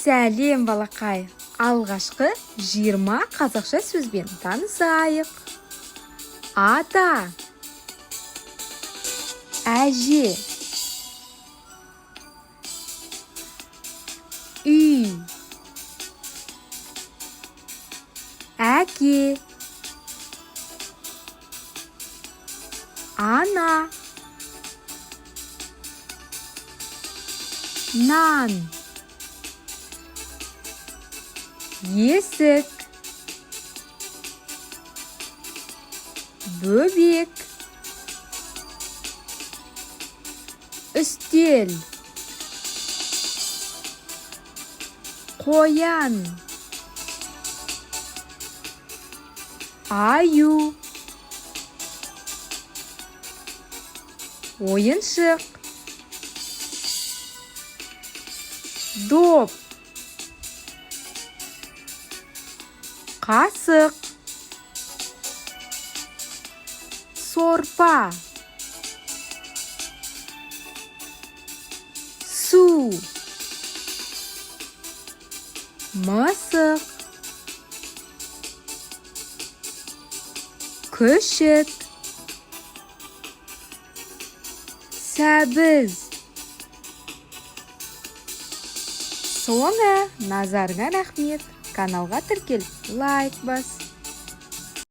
Сәлем, балақай. Алғашқы 20 қазақша сөзбен танысайық. Ата, әже, үй, әке, ана, нан, есік, бөбек, үстел, қоян, аю, ойыншық, доп, қасық, сорпа, су, мысық, күшік, сәбіз. Соңы назарыңа рахмет. Каналға тіркел, лайк бас.